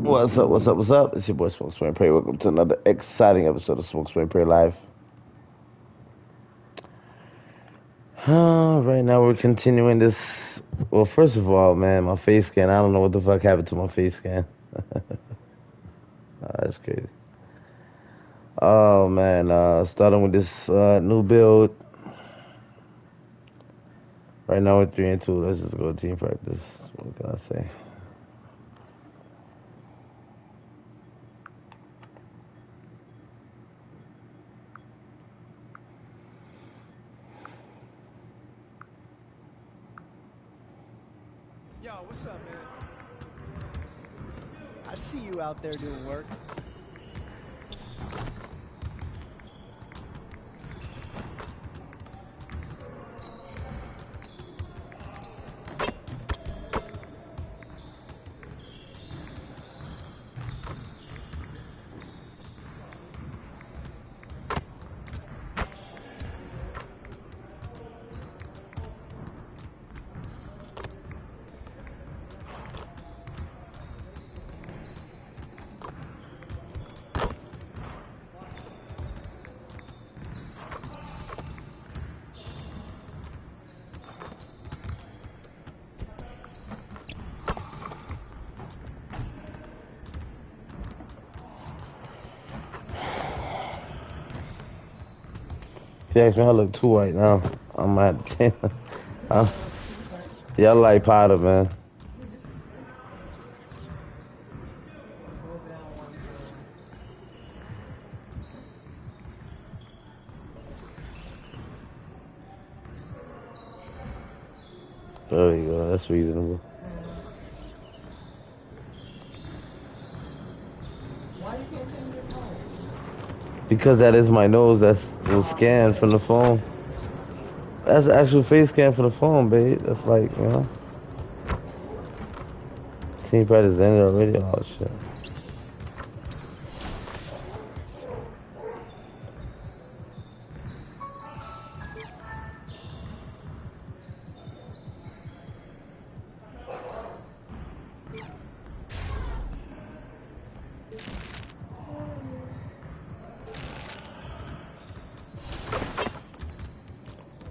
What's up? What's up? What's up? It's your boy Smoke Swing Pray. Welcome to another exciting episode of Smoke Swing Pray Live. Right now we're continuing this. Well, first of all, man, my face scan. I don't know what the fuck happened to my face scan. That's crazy. Oh man, starting with this new build. Right now we're 3-2. Let's just go to team practice. What can I say? Yo, what's up, man? I see you out there doing work. If you ask me, I look too white now. I'm at the y'all like Potter, man. There you go. That's reasonable. Because that is my nose. That's was scanned from the phone. That's the actual face scan for the phone, babe. That's like, you know. Team practice ended already. Oh shit.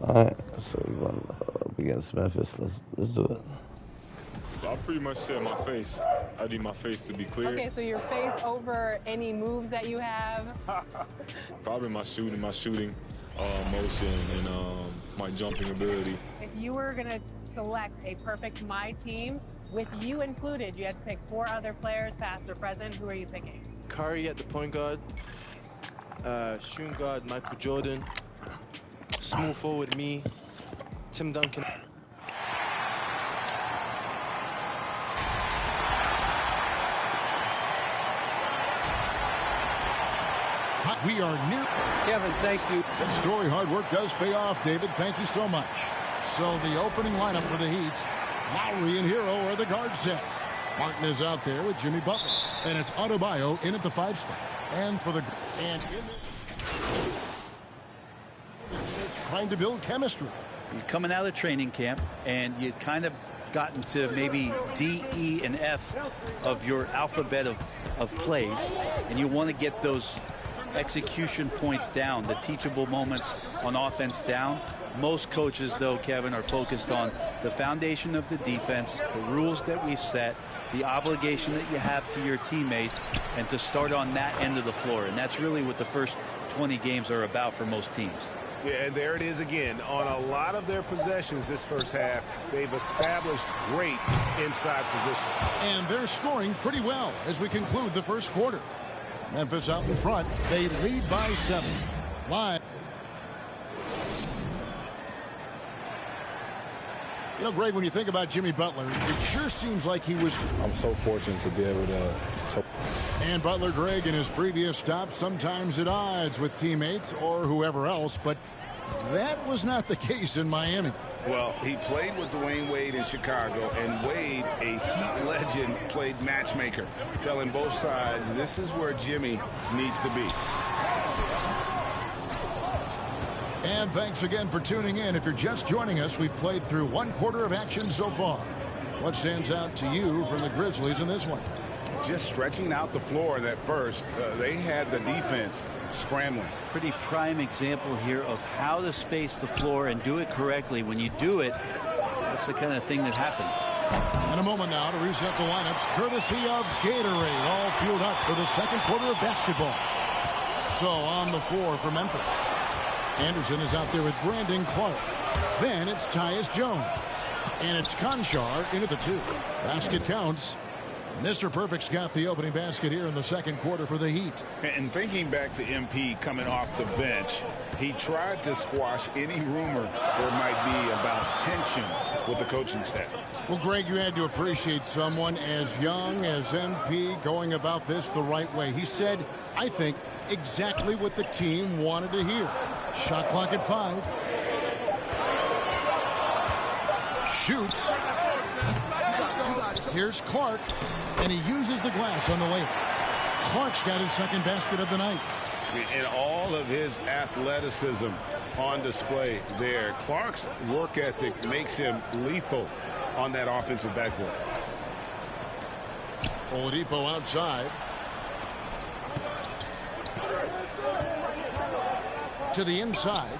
Alright, so we're going up against Memphis. Let's do it. I pretty much said my face. I need my face to be clear. Okay, so your face over any moves that you have? Probably my shooting motion, and my jumping ability. If you were gonna select a perfect My Team, with you included, you had to pick 4 other players, past or present. Who are you picking? Curry at the point guard, shooting guard Michael Jordan, small forward me, Tim Duncan. We are near. Kevin, thank you. That story hard work does pay off, David. Thank you so much. So the opening lineup for the Heat, Lowry and Hero are the guard set. Martin is out there with Jimmy Butler. And it's Adebayo in at the 5 spot. And for the... And in it's trying to build chemistry. You're coming out of training camp, and you kind of gotten to maybe D, E, and F of your alphabet of plays, and you want to get those execution points down, the teachable moments on offense down. Most coaches, though, Kevin, are focused on the foundation of the defense, the rules that we set, the obligation that you have to your teammates, and to start on that end of the floor. And that's really what the first 20 games are about for most teams. Yeah, and there it is again. On a lot of their possessions this first half, they've established great inside position. And they're scoring pretty well as we conclude the first quarter. Memphis out in front. They lead by 7. Live. You know, Greg, when you think about Jimmy Butler, it sure seems like he was... I'm so fortunate to be able to... And Butler, Greg, in his previous stops, sometimes at odds with teammates or whoever else, but that was not the case in Miami. Well, he played with Dwayne Wade in Chicago, and Wade, a Heat legend, played matchmaker, telling both sides this is where Jimmy needs to be. And thanks again for tuning in. If you're just joining us, we've played through 1 quarter of action so far. What stands out to you from the Grizzlies in this one? just stretching out the floor in that first. They had the defense scrambling. Pretty prime example here of how to space the floor and do it correctly. When you do it, that's the kind of thing that happens. In a moment now to reset the lineups, courtesy of Gatorade, all fueled up for the second quarter of basketball. So on the floor for Memphis, Anderson is out there with Brandon Clark. Then it's Tyus Jones. And it's Conchar into the 2. Basket counts. Mr. Perfect's got the opening basket here in the second quarter for the Heat. And thinking back to MP coming off the bench, he tried to squash any rumor there might be about tension with the coaching staff. Well, Greg, you had to appreciate someone as young as MP going about this the right way. He said, I think, exactly what the team wanted to hear. Shot clock at 5. Shoots. Here's Clark, and he uses the glass on the layup. Clark's got his second basket of the night. And all of his athleticism on display there. Clark's work ethic makes him lethal on that offensive backboard. Oladipo outside. To the inside.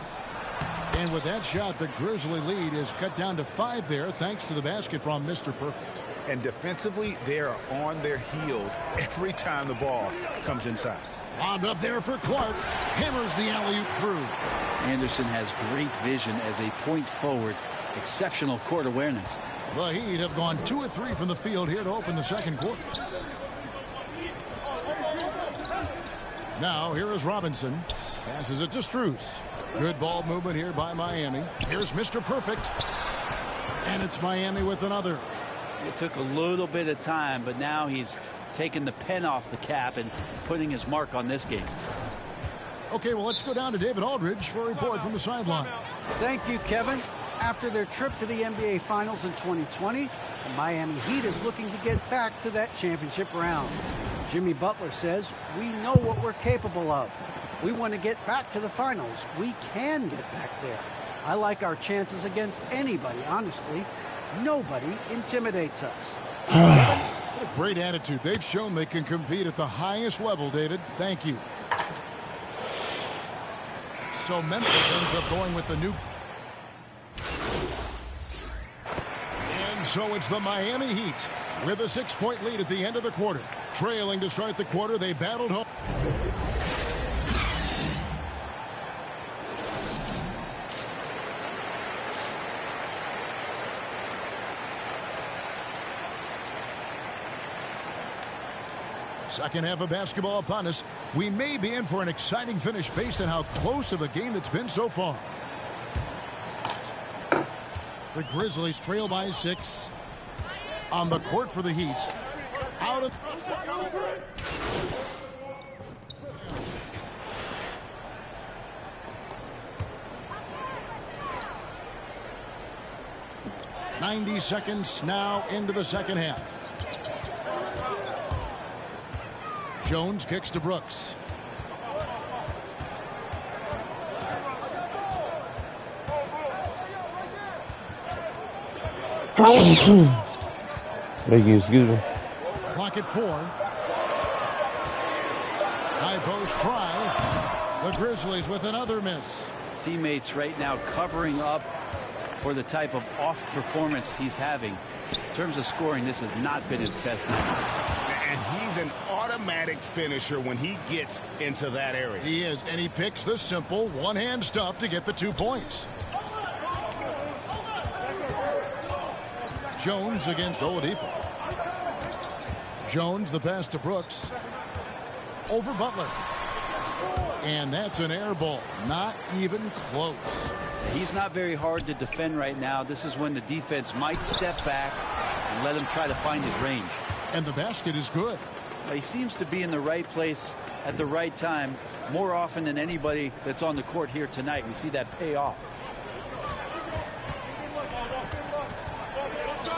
And with that shot, the Grizzly lead is cut down to 5 there, thanks to the basket from Mr. Perfect. And defensively, they are on their heels every time the ball comes inside. Lobbed up there for Clark. Hammers the alley-oop through. Anderson has great vision as a point forward. Exceptional court awareness. The Heat have gone 2 of 3 from the field here to open the second quarter. Now, here is Robinson. Passes it to Strus. Good ball movement here by Miami. Here's Mr. Perfect. And it's Miami with another. It took a little bit of time, but now he's taking the pen off the cap and putting his mark on this game. Okay, well, let's go down to David Aldridge for a report from the sideline. Thank you, Kevin. After their trip to the NBA Finals in 2020, the Miami Heat is looking to get back to that championship round. Jimmy Butler says, we know what we're capable of. We want to get back to the finals. We can get back there. I like our chances against anybody, honestly. Nobody intimidates us. What a great attitude. They've shown they can compete at the highest level, David. Thank you. So Memphis ends up going with the new. And so it's the Miami Heat with a 6-point lead at the end of the quarter. Trailing to start the quarter, they battled home. Second half of basketball upon us. We may be in for an exciting finish based on how close of a game it's been so far. The Grizzlies trail by 6. On the court for the Heat. Out of... ...90 seconds now into the second half. Jones kicks to Brooks. Thank you, excuse me. Clock at 4. High post try. The Grizzlies with another miss. Teammates right now covering up for the type of off performance he's having. In terms of scoring, this has not been his best night. And he's an automatic finisher when he gets into that area. He is, and he picks the simple one-hand stuff to get the 2 points. Jones against Oladipo. Jones, the pass to Brooks. Over Butler. And that's an air ball. Not even close. He's not very hard to defend right now. This is when the defense might step back and let him try to find his range. And the basket is good. He seems to be in the right place at the right time more often than anybody that's on the court here tonight. We see that pay off.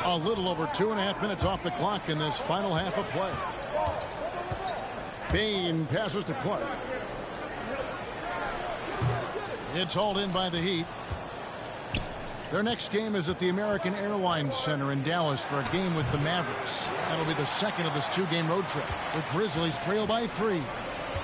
A little over 2.5 minutes off the clock in this final half of play. Bain passes to Clark. It's hauled in by the Heat. Their next game is at the American Airlines Center in Dallas for a game with the Mavericks. That'll be the second of this 2-game road trip. The Grizzlies trail by 3.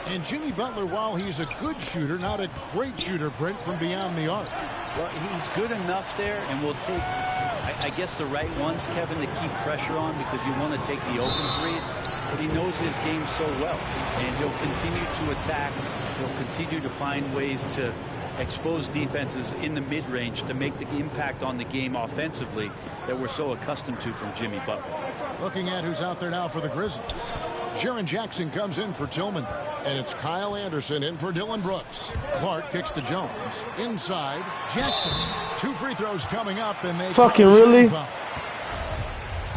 And Jimmy Butler, while he's a good shooter, not a great shooter, Brent, from beyond the arc. Well, he's good enough there, and will take, I guess, the right ones, Kevin, to keep pressure on, because you want to take the open threes. But he knows his game so well, and he'll continue to attack. He'll continue to find ways to expose defenses in the mid-range to make the impact on the game offensively that we're so accustomed to from Jimmy Butler. Looking at who's out there now for the Grizzlies. Jaren Jackson comes in for Tillman. And it's Kyle Anderson in for Dylan Brooks. Clark kicks to Jones. Inside, Jackson. 2 free throws coming up, and they fucking really.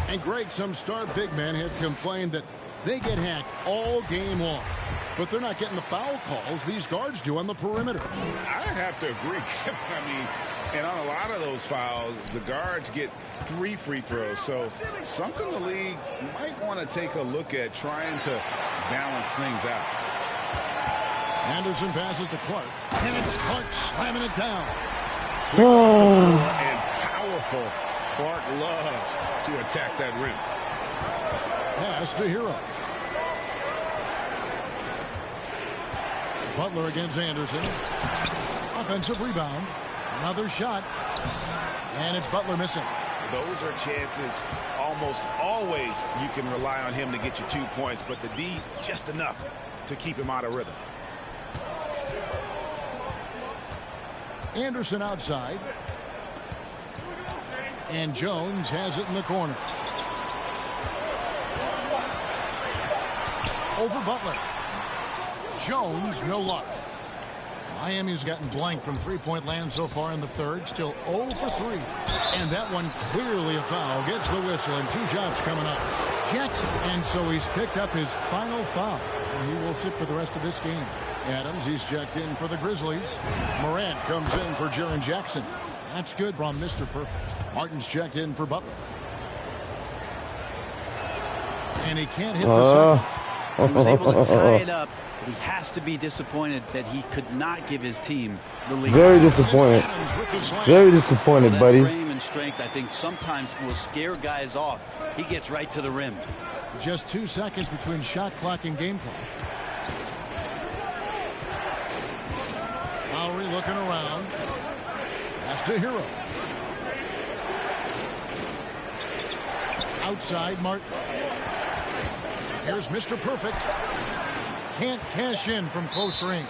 And Greg, some star big men had complained that they get hacked all game long. But they're not getting the foul calls these guards do on the perimeter. I have to agree. I mean, and on a lot of those fouls, the guards get 3 free throws. So something the league might want to take a look at, trying to balance things out. Anderson passes to Clark. And it's Clark slamming it down. And powerful. Clark loves to attack that rim. Pass to Hero. Butler against Anderson. Offensive rebound. Another shot. And it's Butler missing. Those are chances almost always you can rely on him to get you 2 points, but the D just enough to keep him out of rhythm. Anderson outside. And Jones has it in the corner. Over Butler. Jones, no luck. Miami's gotten blank from three-point land so far in the third. Still 0 for 3. And that one clearly a foul. Gets the whistle, and 2 shots coming up. Jackson. And so he's picked up his final foul. And he will sit for the rest of this game. Adams, he's checked in for the Grizzlies. Morant comes in for Jaren Jackson. That's good from Mr. Perfect. Martin's checked in for Butler. And he can't hit the second. He was able to tie it up. He has to be disappointed that he could not give his team the lead. Very disappointed. Very disappointed, That buddy. frame and strength, I think, sometimes will scare guys off. He gets right to the rim. Just 2 seconds between shot clock and game clock. Lowry looking around. Pass to Hero. Outside, Martin. Here's Mr. Perfect. Can't cash in from close range.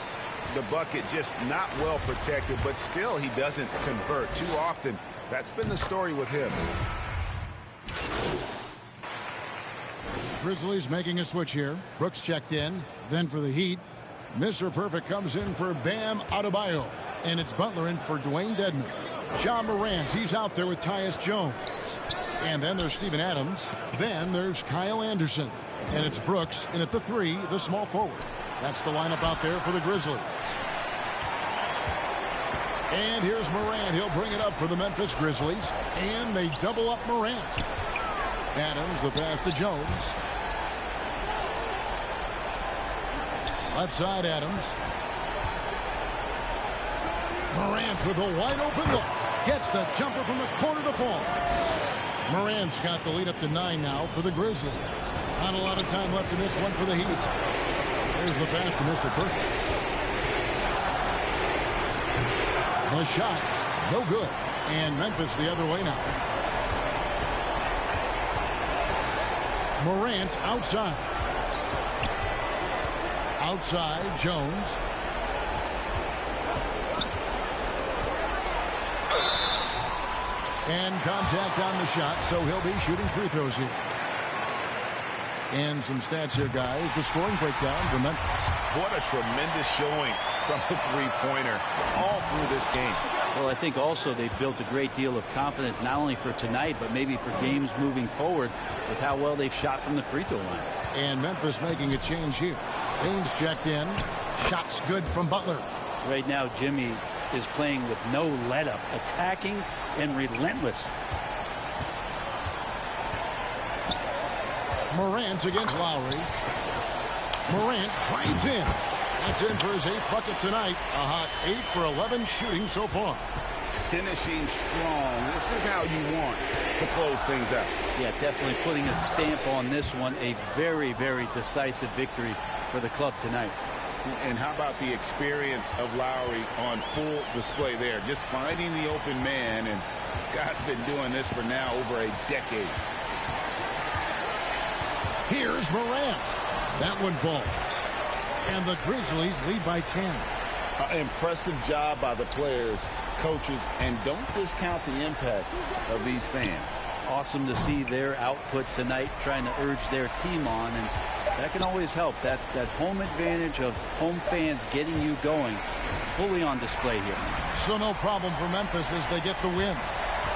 The bucket just not well protected, but still he doesn't convert too often. That's been the story with him. Grizzlies making a switch here. Brooks checked in. Then for the Heat, Mr. Perfect comes in for Bam Adebayo. And it's Butler in for Dwayne Dedman. John Morant, he's out there with Tyus Jones. And then there's Steven Adams. Then there's Kyle Anderson. And it's Brooks in at the 3, the small forward. That's the lineup out there for the Grizzlies. And here's Morant. He'll bring it up for the Memphis Grizzlies. And they double up Morant. Adams, the pass to Jones. Left side, Adams. Morant with a wide open look. Gets the jumper from the corner to fall. Morant's got the lead up to 9 now for the Grizzlies. Not a lot of time left in this one for the Heat. There's the pass to Mr. Perfect. The shot, no good. And Memphis the other way now. Morant outside. Outside, Jones. And contact on the shot, so he'll be shooting free throws here. And some stats here, guys. The scoring breakdown for Memphis. What a tremendous showing from the three-pointer all through this game. Well, I think also they've built a great deal of confidence, not only for tonight, but maybe for games moving forward with how well they've shot from the free throw line. And Memphis making a change here. Baines checked in. Shots good from Butler. Right now, Jimmy is playing with no let-up, attacking and relentless. Morant against Lowry. Morant drives in. That's in for his 8th bucket tonight. A hot 8 for 11 shooting so far. finishing strong. This is how you want to close things out. Yeah, definitely putting a stamp on this one. A very, very decisive victory for the club tonight. And how about the experience of Lowry on full display there? Just finding the open man, and guy's been doing this for now over a decade. Here's Morant. That one falls. And the Grizzlies lead by 10. Impressive job by the players, coaches, and don't discount the impact of these fans. Awesome to see their output tonight, trying to urge their team on, and that can always help. That home advantage of home fans getting you going, fully on display here. So no problem for Memphis as they get the win.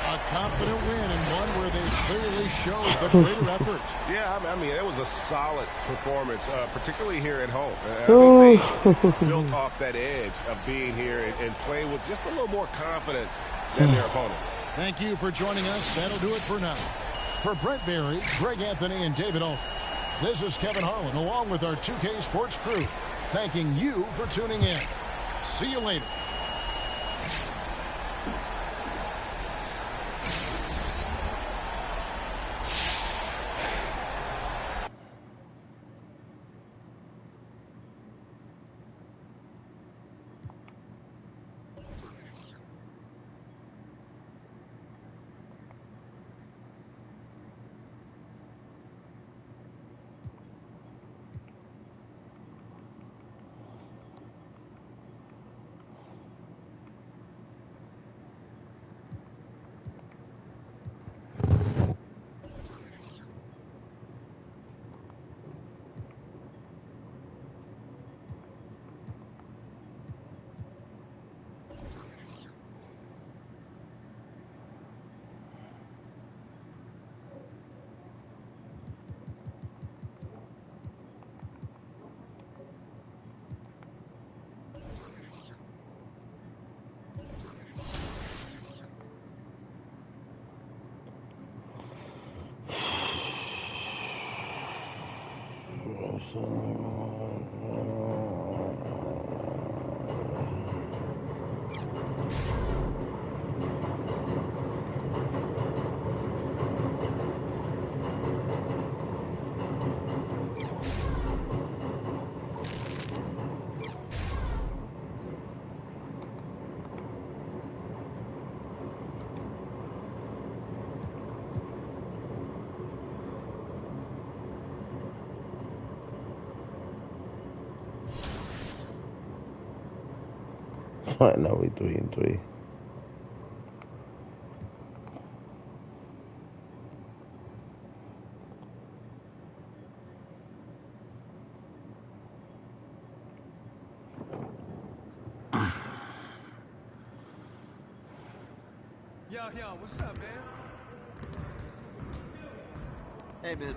A confident win, and one where they clearly showed the greater effort. Yeah, I mean, it was a solid performance, particularly here at home. I think they built off that edge of being here and playing with just a little more confidence than their opponent. Thank you for joining us. That'll do it for now. For Brent Berry, Greg Anthony, and David Owen, this is Kevin Harlan, along with our 2K Sports crew, thanking you for tuning in. See you later. Now we 3-3. Yo, what's up, man? Hey, man.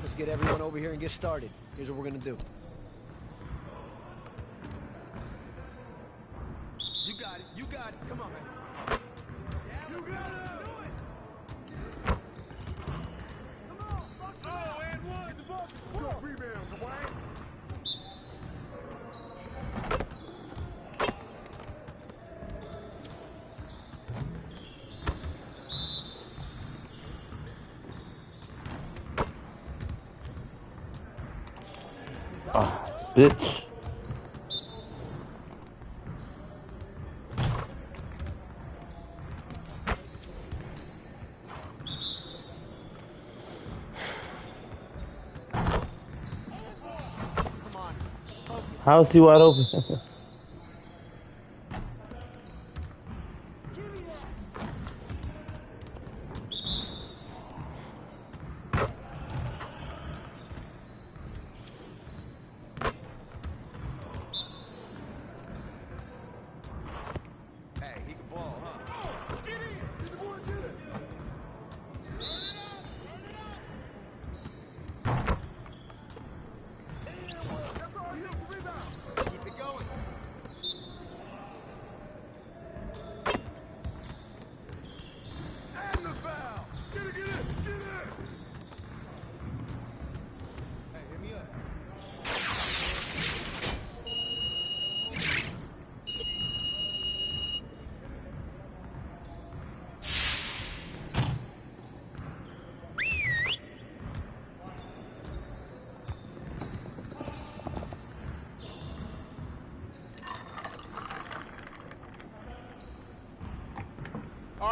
Let's get everyone over here and get started. Here's what we're gonna do. You got it. You got it. Come on, man. You got it. Do it. Come on. Oh, and one. The ball. Good rebound, Dwight. Bitch. How is he wide open?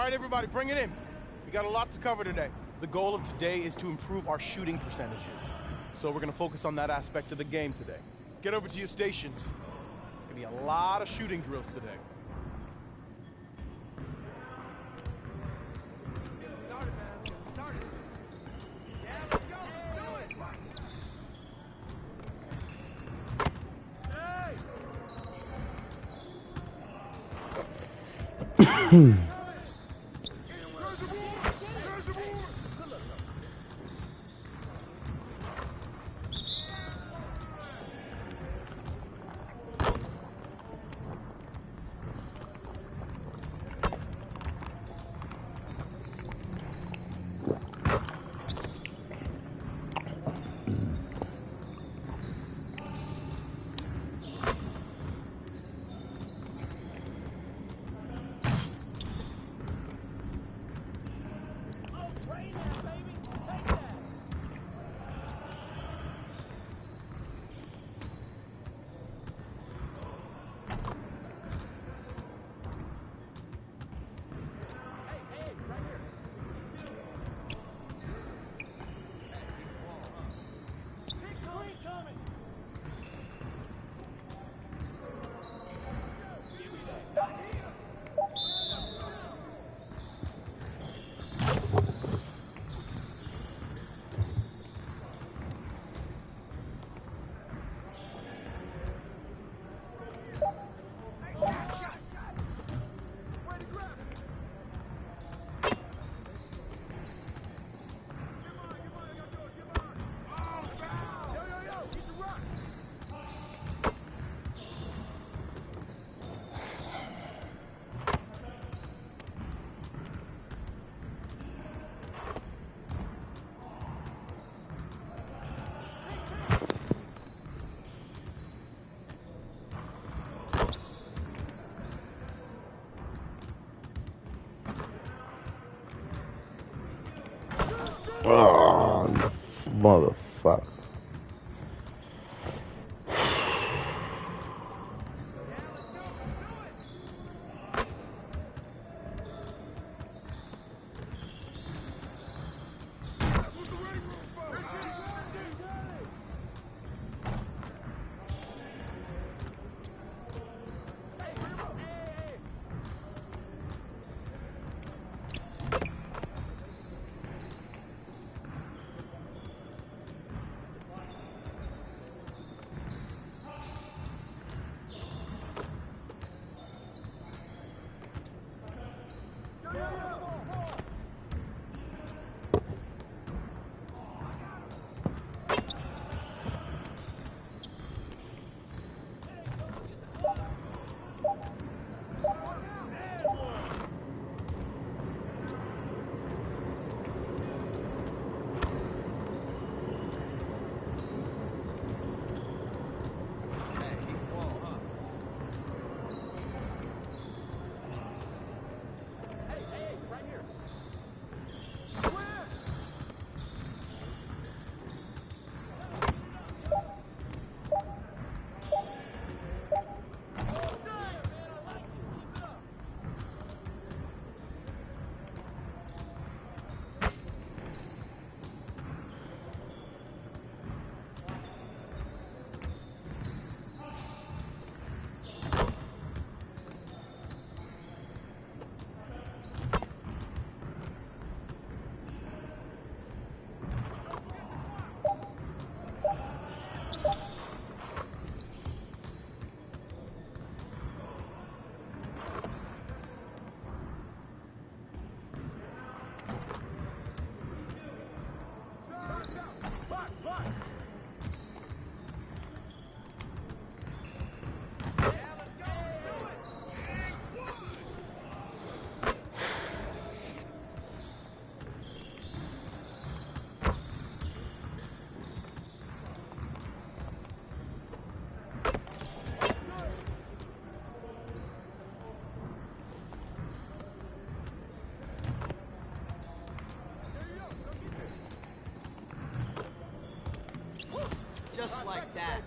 right, everybody, bring it in. We got a lot to cover today. The goal of today is to improve our shooting percentages. So we're going to focus on that aspect of the game today. Get over to your stations. It's going to be a lot of shooting drills today. Get it started, man. Let's get it started. Yeah, let's go. Let's do it. Hey! Oh, motherfucker. Just like that.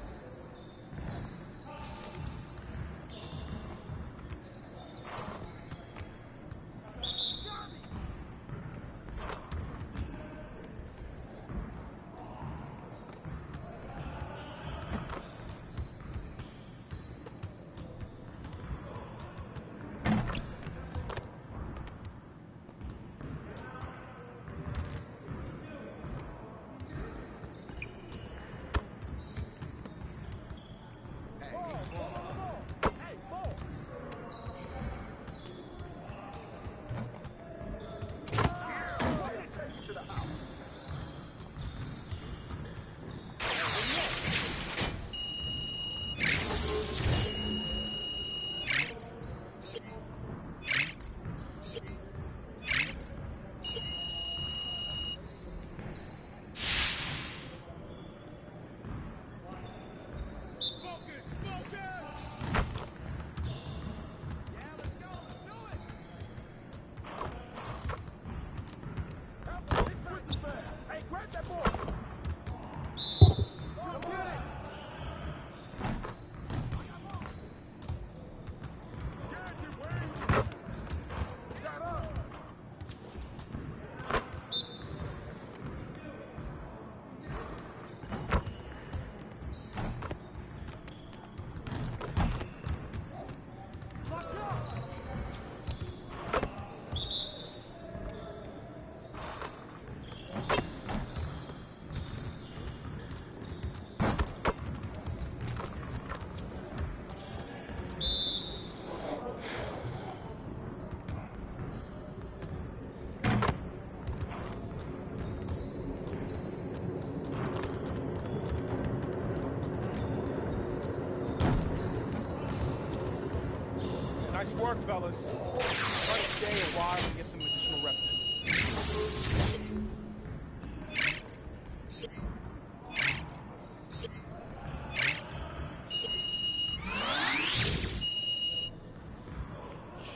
work, fellas. Try to stay a while and get some additional reps in.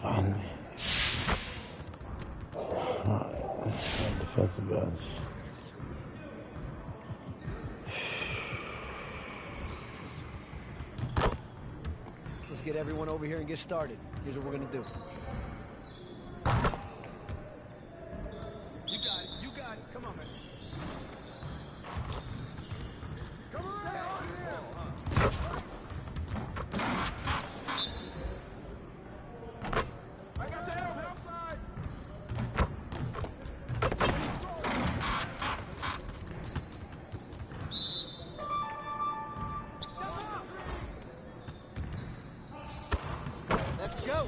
Fine. Defensive bench. Let's get everyone over here and get started. Here's what we're gonna do. You got it. You got it. Come on, man. Come on. I got your help outside. Let's go.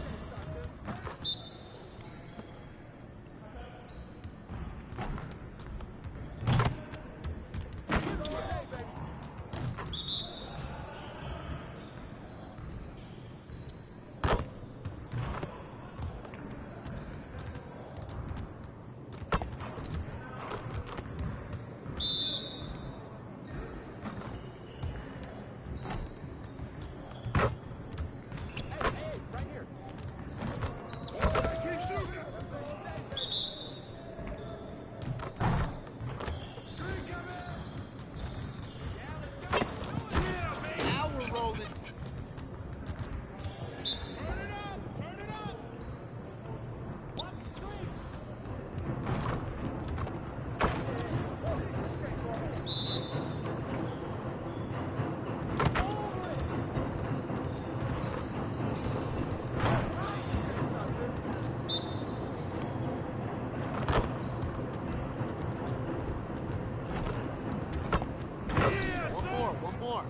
One more.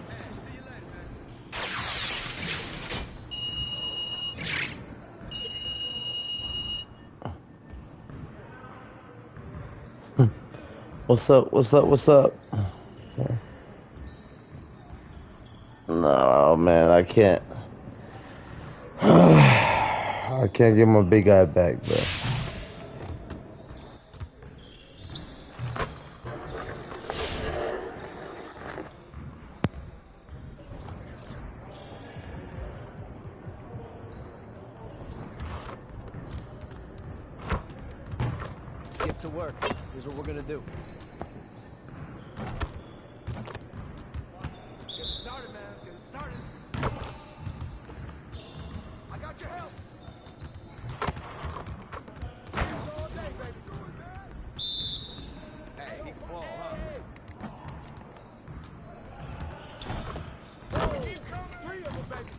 Hey, see you later, man. What's up? What's up? What's up? No, man, I can't. I can't get my big guy back, bro. Let's get to work. Here's what we're gonna do. Get it started, man. Let's get it started. I got your help. All day, baby. Hey, he can ball, huh? Keep coming. 3 of them, baby.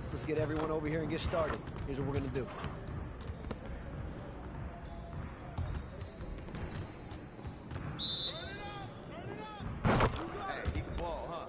Let's get everyone over here and get started. Here's what we're gonna do. Hey, he can ball, huh?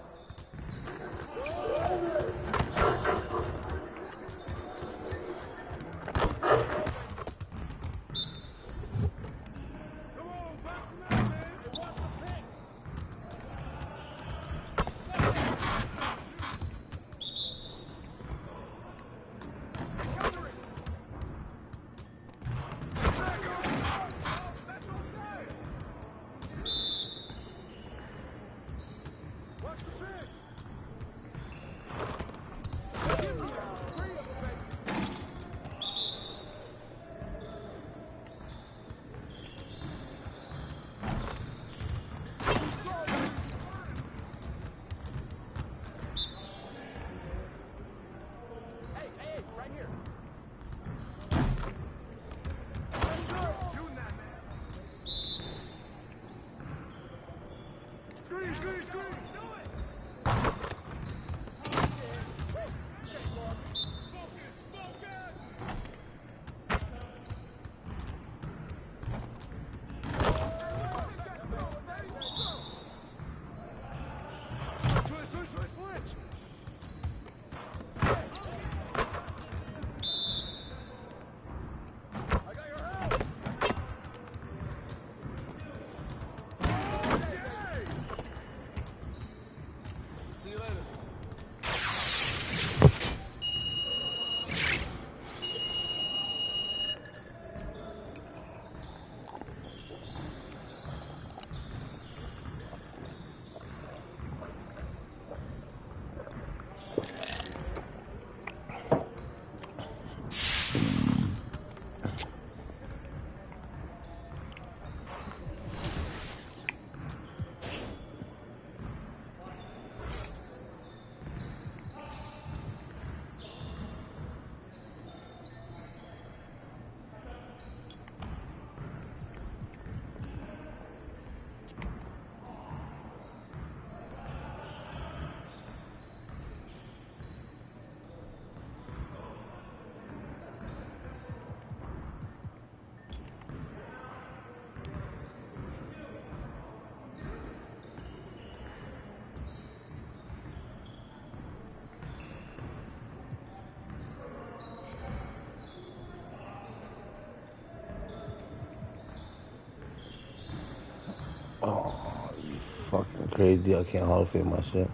crazy. I can't Hall of Fame my shit.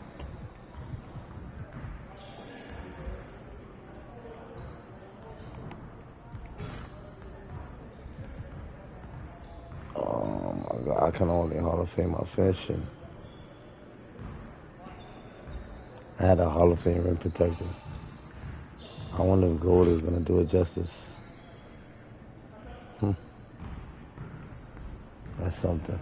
Oh my God, I can only Hall of Fame my fashion. I had a Hall of Fame rim protector. I wonder if gold is gonna do it justice. That's something.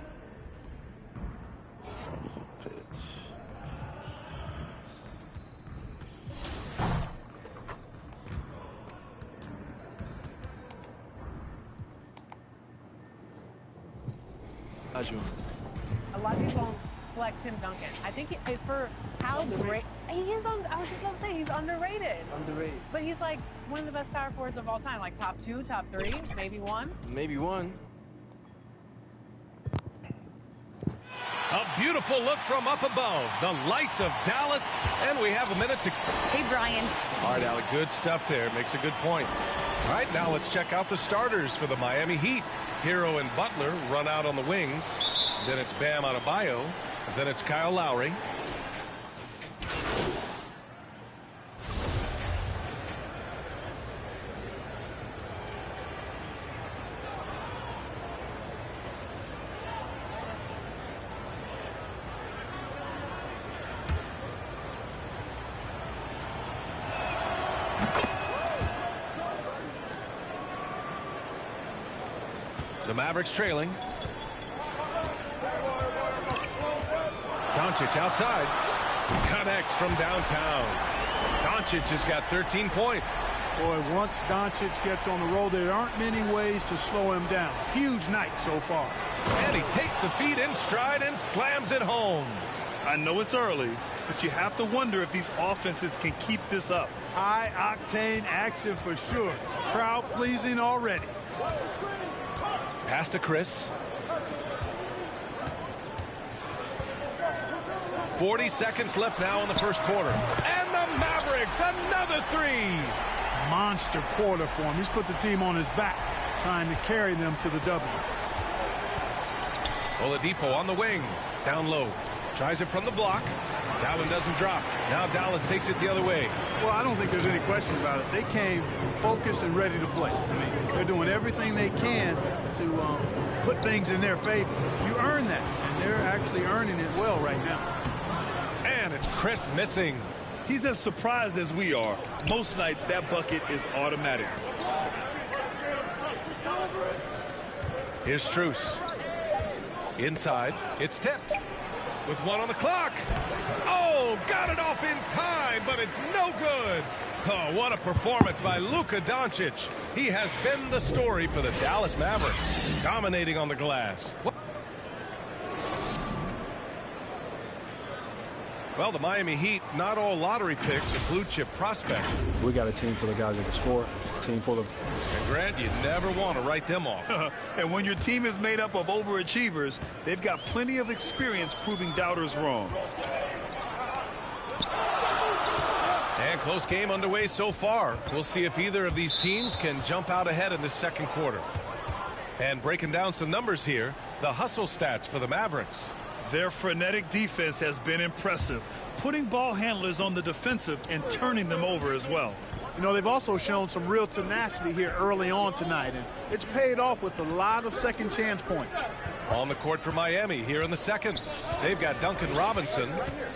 A lot of people select Tim Duncan. I think for how great he is on. I was just about to say he's underrated. Underrated. But he's like one of the best power forwards of all time. Like top 2, top 3, maybe 1. Maybe 1. A beautiful look from up above. The lights of Dallas, and we have a minute to... Hey, Brian. All right, Alec, good stuff there. Makes a good point. All right, now let's check out the starters for the Miami Heat. Hero and Butler run out on the wings. Then it's Bam Adebayo. Then it's Kyle Lowry. The Mavericks trailing. Doncic outside. Connects from downtown. Doncic has got 13 points. Boy, once Doncic gets on the roll, there aren't many ways to slow him down. Huge night so far. And he takes the feed in stride and slams it home. I know it's early, but you have to wonder if these offenses can keep this up. High-octane action for sure. Crowd-pleasing already. Pass to Chris. 40 seconds left now in the first quarter. And the Mavericks, another 3. Monster quarter for him. He's put the team on his back, trying to carry them to the W. Oladipo on the wing. Down low. Tries it from the block. That one doesn't drop. Now Dallas takes it the other way. Well, I don't think there's any question about it. They came focused and ready to play. I mean, they're doing everything they can to put things in their favor. You earn that, and they're actually earning it well right now. And it's Chris missing. He's as surprised as we are. Most nights, that bucket is automatic. Here's Strus. Inside. It's tipped. With 1 on the clock. Oh, got it off in time, but it's no good. Oh, what a performance by Luca Doncic. He has been the story for the Dallas Mavericks, dominating on the glass. Well, the Miami Heat, not all lottery picks or blue-chip prospects. We got a team full of guys that can score, a team full of... And, Grant, you never want to write them off. And when your team is made up of overachievers, they've got plenty of experience proving doubters wrong. And close game underway so far. We'll see if either of these teams can jump out ahead in this second quarter. And breaking down some numbers here, the hustle stats for the Mavericks. Their frenetic defense has been impressive, putting ball handlers on the defensive and turning them over as well. You know, they've also shown some real tenacity here early on tonight, and it's paid off with a lot of second chance points. On the court for Miami here in the second. They've got Duncan Robinson.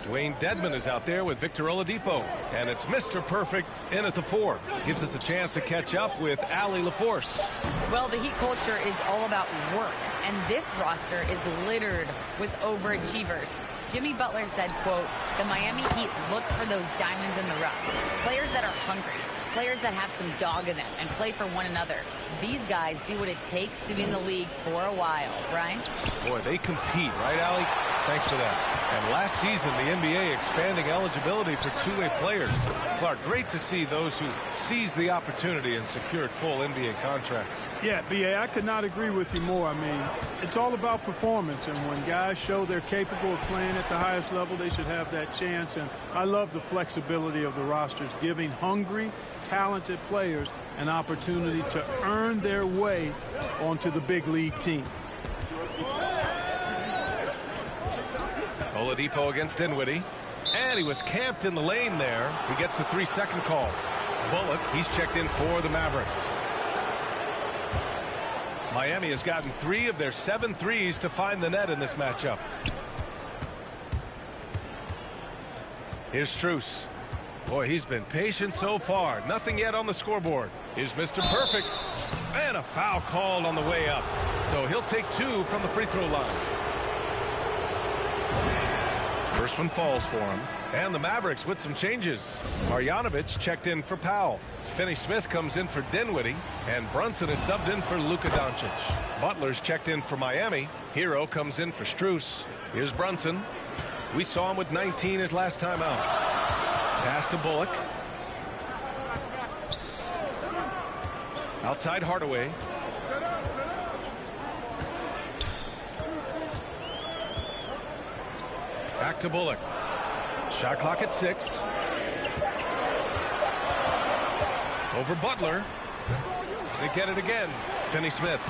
Dwayne Dedmon is out there with Victor Oladipo. And it's Mr. Perfect in at the 4. Gives us a chance to catch up with Allie LaForce. Well, the Heat culture is all about work, and this roster is littered with overachievers. Jimmy Butler said, quote, "The Miami Heat look for those diamonds in the rough. Players that are hungry, players that have some dog in them and play for one another. These guys do what it takes to be in the league for a while." Brian? Boy, they compete, right, Allie? Thanks for that. And last season, the NBA expanding eligibility for two-way players. Clark, great to see those who seized the opportunity and secured full NBA contracts. Yeah, B.A., I could not agree with you more. I mean, it's all about performance, and when guys show they're capable of playing at the highest level, they should have that chance. And I love the flexibility of the rosters, giving hungry, talented players an opportunity to earn their way onto the big league team. Oladipo against Dinwiddie. And he was camped in the lane there. He gets a 3-second call. Bullock, he's checked in for the Mavericks. Miami has gotten 3 of their 7 threes to find the net in this matchup. Here's Strus. Boy, he's been patient so far. Nothing yet on the scoreboard. Here's Mr. Perfect. And a foul called on the way up. So he'll take 2 from the free throw line. First one falls for him. And the Mavericks with some changes. Marjanovic checked in for Powell. Finney-Smith comes in for Dinwiddie. And Brunson is subbed in for Luca Doncic. Butler's checked in for Miami. Hero comes in for Strus. Here's Brunson. We saw him with 19 his last time out. Pass to Bullock. Outside Hardaway. Back to Bullock. Shot clock at 6. Over Butler. They get it again. Finney-Smith.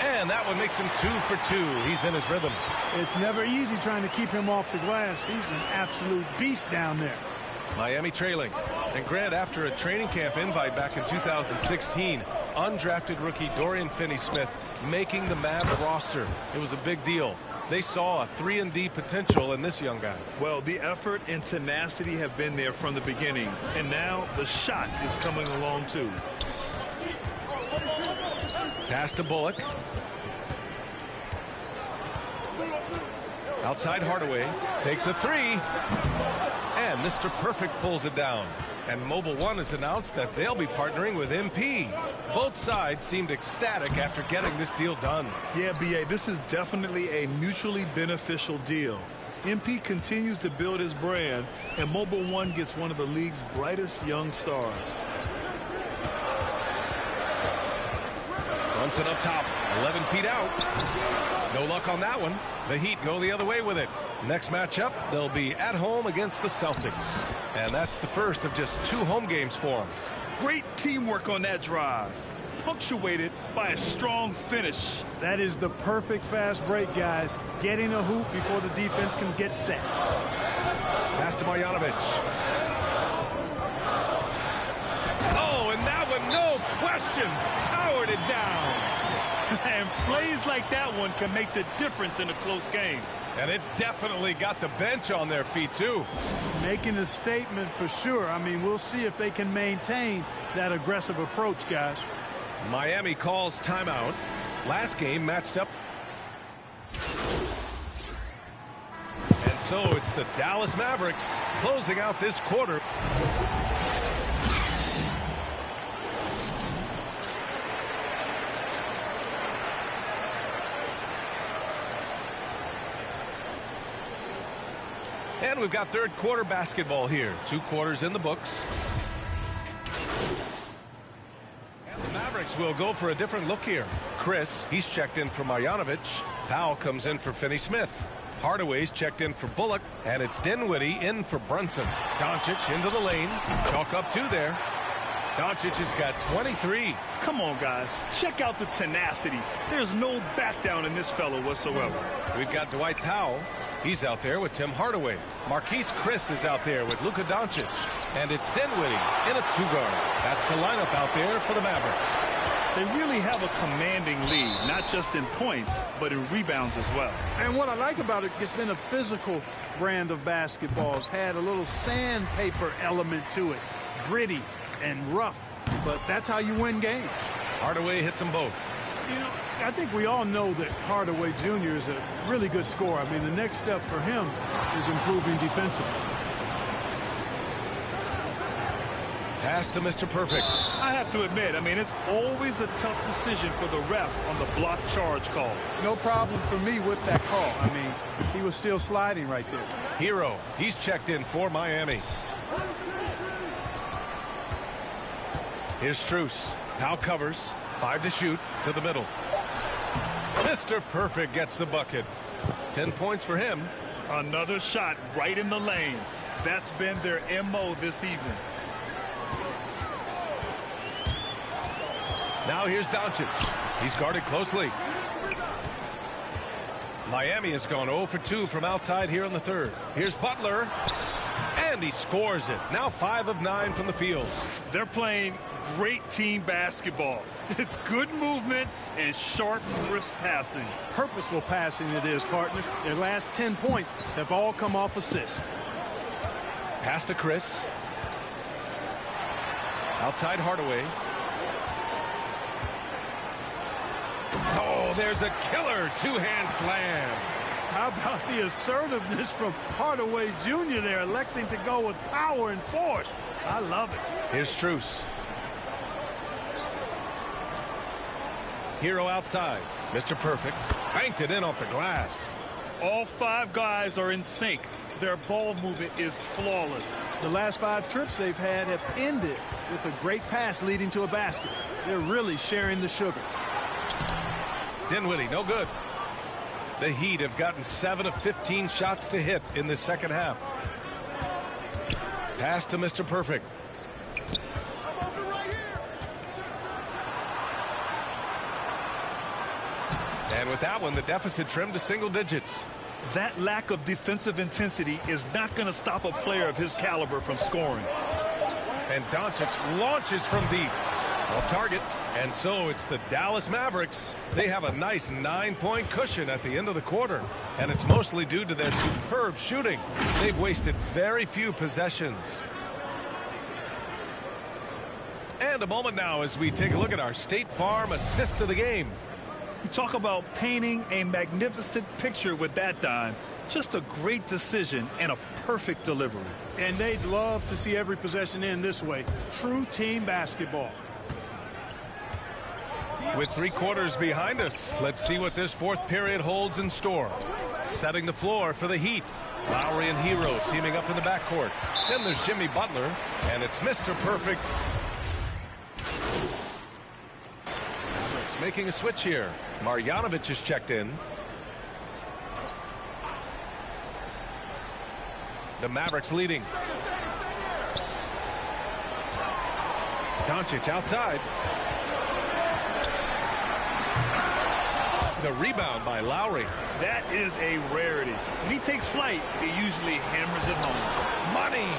And that one makes him 2 for 2. He's in his rhythm. It's never easy trying to keep him off the glass. He's an absolute beast down there. Miami trailing. And Grant, after a training camp invite back in 2016, undrafted rookie Dorian Finney-Smith making the Mavs roster. It was a big deal. They saw a 3-and-D potential in this young guy. Well, the effort and tenacity have been there from the beginning. And now the shot is coming along too. Pass to Bullock. Outside Hardaway. Takes a 3. And Mr. Perfect pulls it down. And Mobile One has announced that they'll be partnering with MP. Both sides seemed ecstatic after getting this deal done. Yeah, B.A., this is definitely a mutually beneficial deal. MP continues to build his brand, and Mobile One gets one of the league's brightest young stars. Brunson up top, 11 feet out. No luck on that one. The Heat go the other way with it. Next matchup, they'll be at home against the Celtics. And that's the first of just 2 home games for them. Great teamwork on that drive, punctuated by a strong finish. That is the perfect fast break, guys. Getting a hoop before the defense can get set. Pass to Marjanovic. Oh, and that one, no question, powered it down. And plays like that one can make the difference in a close game. And it definitely got the bench on their feet, too. Making a statement for sure. I mean, we'll see if they can maintain that aggressive approach, guys. Miami calls timeout. Last game matched up. And so it's the Dallas Mavericks closing out this quarter. And we've got third quarter basketball here. 2 quarters in the books. And the Mavericks will go for a different look here. Chris, he's checked in for Marjanovic. Powell comes in for Finney-Smith. Hardaway's checked in for Bullock. And it's Dinwiddie in for Brunson. Doncic into the lane. Chalk up 2 there. Doncic has got 23. Come on, guys. Check out the tenacity. There's no back down in this fellow whatsoever. We've got Dwight Powell. He's out there with Tim Hardaway. Marquise Chris is out there with Luca Doncic. And it's Dinwiddie in a 2-guard. That's the lineup out there for the Mavericks. They really have a commanding lead, not just in points, but in rebounds as well. And what I like about it, it's been a physical brand of basketball. It's had a little sandpaper element to it. Gritty and rough, but that's how you win games. Hardaway hits them both. You know, I think we all know that Hardaway Jr. is a really good scorer. I mean, the next step for him is improving defensively. Pass to Mr. Perfect. I have to admit, I mean, it's always a tough decision for the ref on the block charge call. No problem for me with that call. I mean, he was still sliding right there. Hero, he's checked in for Miami. Here's Strus. Now covers. 5 to shoot to the middle. Mr. Perfect gets the bucket. 10 points for him. Another shot right in the lane. That's been their MO this evening. Now here's Doncic. He's guarded closely. Miami has gone 0 for 2 from outside here in the third. Here's Butler, and he scores it. Now 5 of 9 from the field. They're playing great team basketball. It's good movement and sharp, crisp passing. Purposeful passing it is, partner. Their last 10 points have all come off assists. Pass to Chris. Outside Hardaway. Oh, there's a killer two-hand slam. How about the assertiveness from Hardaway Jr. there, electing to go with power and force? I love it. Here's Strus. Hero outside. Mr. Perfect. Banked it in off the glass. All 5 guys are in sync. Their ball movement is flawless. The last 5 trips they've had have ended with a great pass leading to a basket. They're really sharing the sugar. Dinwiddie, no good. The Heat have gotten 7 of 15 shots to hit in the second half. Pass to Mr. Perfect. And with that one, the deficit trimmed to single digits. That lack of defensive intensity is not going to stop a player of his caliber from scoring. And Doncic launches from deep. Off target. And so it's the Dallas Mavericks. They have a nice 9-point cushion at the end of the quarter. And it's mostly due to their superb shooting. They've wasted very few possessions. And a moment now as we take a look at our State Farm assist of the game. You talk about painting a magnificent picture with that dime. Just a great decision and a perfect delivery. And they'd love to see every possession end this way. True team basketball. With 3 quarters behind us, let's see what this fourth period holds in store. Setting the floor for the Heat. Lowry and Hero teaming up in the backcourt. Then there's Jimmy Butler, and it's Mr. Perfect. Mavericks making a switch here. Marjanovic is checked in. The Mavericks leading. Doncic outside. The rebound by Lowry. That is a rarity. When he takes flight, he usually hammers it home. Money.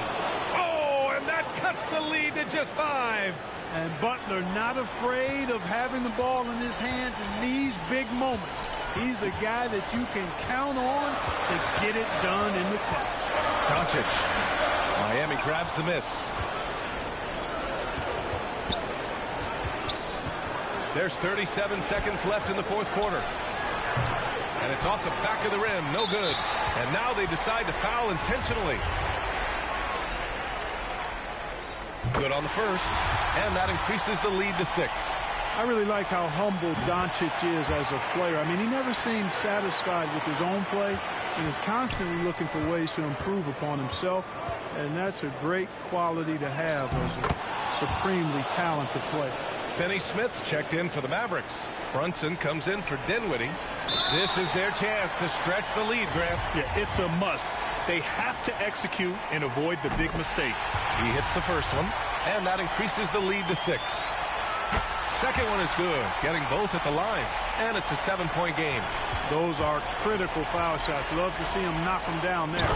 Oh, and that cuts the lead to just 5. And Butler not afraid of having the ball in his hands in these big moments. He's the guy that you can count on to get it done in the clutch. Doncic. Miami grabs the miss. There's 37 seconds left in the fourth quarter. And it's off the back of the rim. No good. And now they decide to foul intentionally. Good on the first. And that increases the lead to 6. I really like how humble Doncic is as a player. I mean, he never seems satisfied with his own play. He is constantly looking for ways to improve upon himself. And that's a great quality to have as a supremely talented player. Finney-Smith checked in for the Mavericks. Brunson comes in for Dinwiddie. This is their chance to stretch the lead, Grant. Yeah, it's a must. They have to execute and avoid the big mistake. He hits the first one, and that increases the lead to 6. Second one is good, getting both at the line, and it's a 7-point game. Those are critical foul shots. Love to see him knock them down there.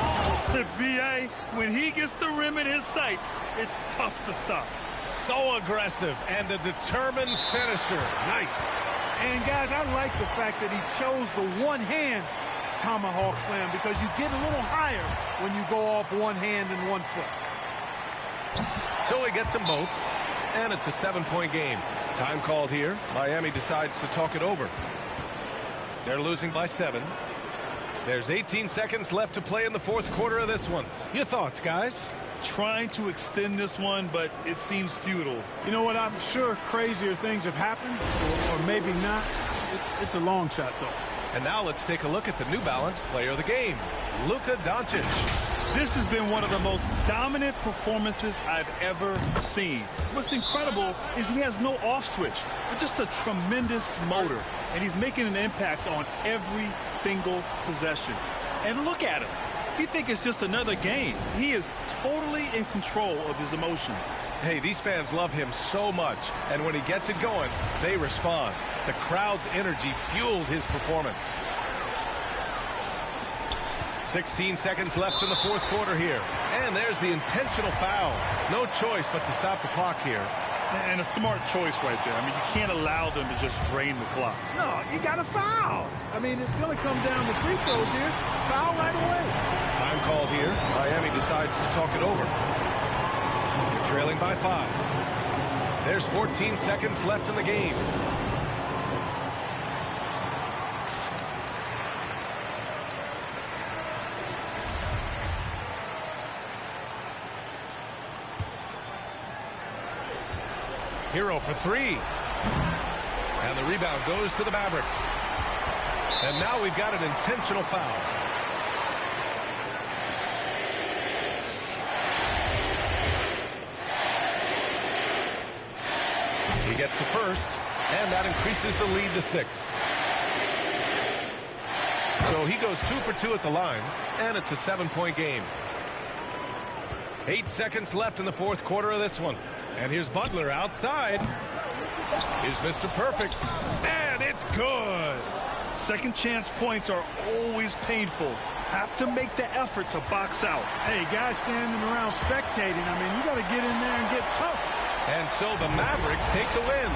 The BA, when he gets the rim in his sights, it's tough to stop. So aggressive and a determined finisher. Nice. And guys, I like the fact that he chose the one-hand tomahawk slam because you get a little higher when you go off one hand and 1 foot. So he gets them both, and it's a 7-point game. Time called here. Miami decides to talk it over. They're losing by 7. There's 18 seconds left to play in the fourth quarter of this one. Your thoughts, guys? Trying to extend this one, but it seems futile. You know what? I'm sure crazier things have happened, or maybe not. It's a long shot, though. And now let's take a look at the New Balance player of the game, Luca Doncic. This has been one of the most dominant performances I've ever seen. What's incredible is he has no off switch, but just a tremendous motor. And he's making an impact on every single possession. And look at him. You think it's just another game. He is totally in control of his emotions. Hey, these fans love him so much. And when he gets it going, they respond. The crowd's energy fueled his performance. 16 seconds left in the fourth quarter here. And there's the intentional foul. No choice but to stop the clock here. And a smart choice right there. I mean, you can't allow them to just drain the clock. No, you got to foul. I mean, it's going to come down to free throws here. Foul right away. Time called here. Miami decides to talk it over. They're trailing by 5. There's 14 seconds left in the game. Hero for 3. And the rebound goes to the Mavericks. And now we've got an intentional foul. He gets the first, and that increases the lead to 6. So he goes 2 for 2 at the line, and it's a 7-point game. 8 seconds left in the fourth quarter of this one. And here's Butler outside. Here's Mr. Perfect. And it's good. Second chance points are always painful. Have to make the effort to box out. Hey, guys standing around spectating, I mean, you got to get in there and get tough. And so the Mavericks take the win.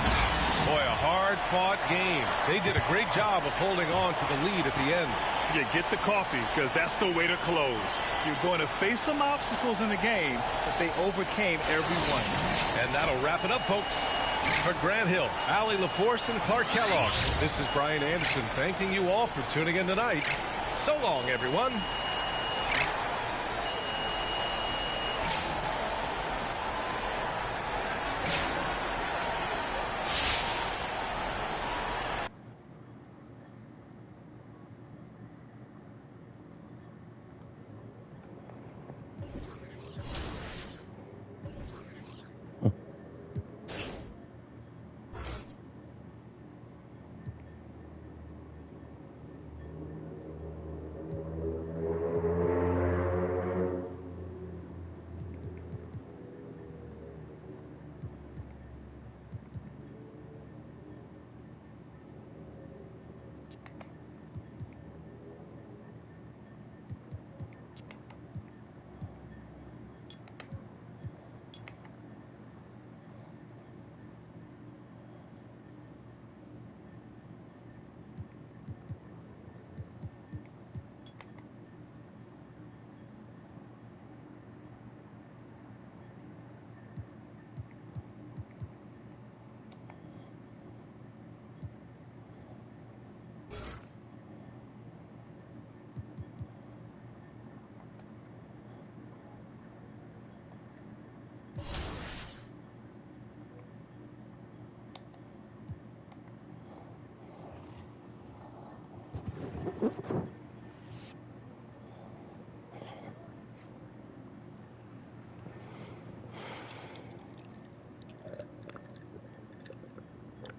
Boy, a hard-fought game. They did a great job of holding on to the lead at the end. Yeah, get the coffee, because that's the way to close. You're going to face some obstacles in the game, but they overcame every one. And that'll wrap it up, folks. For Grant Hill, Allie LaForce, and Clark Kellogg, this is Brian Anderson thanking you all for tuning in tonight. So long, everyone.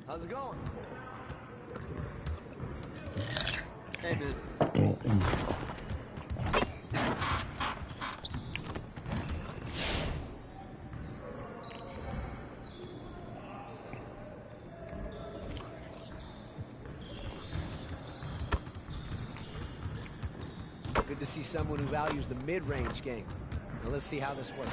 How's it going? Hey, man. Good to see someone who values the mid-range game. Now let's see how this works.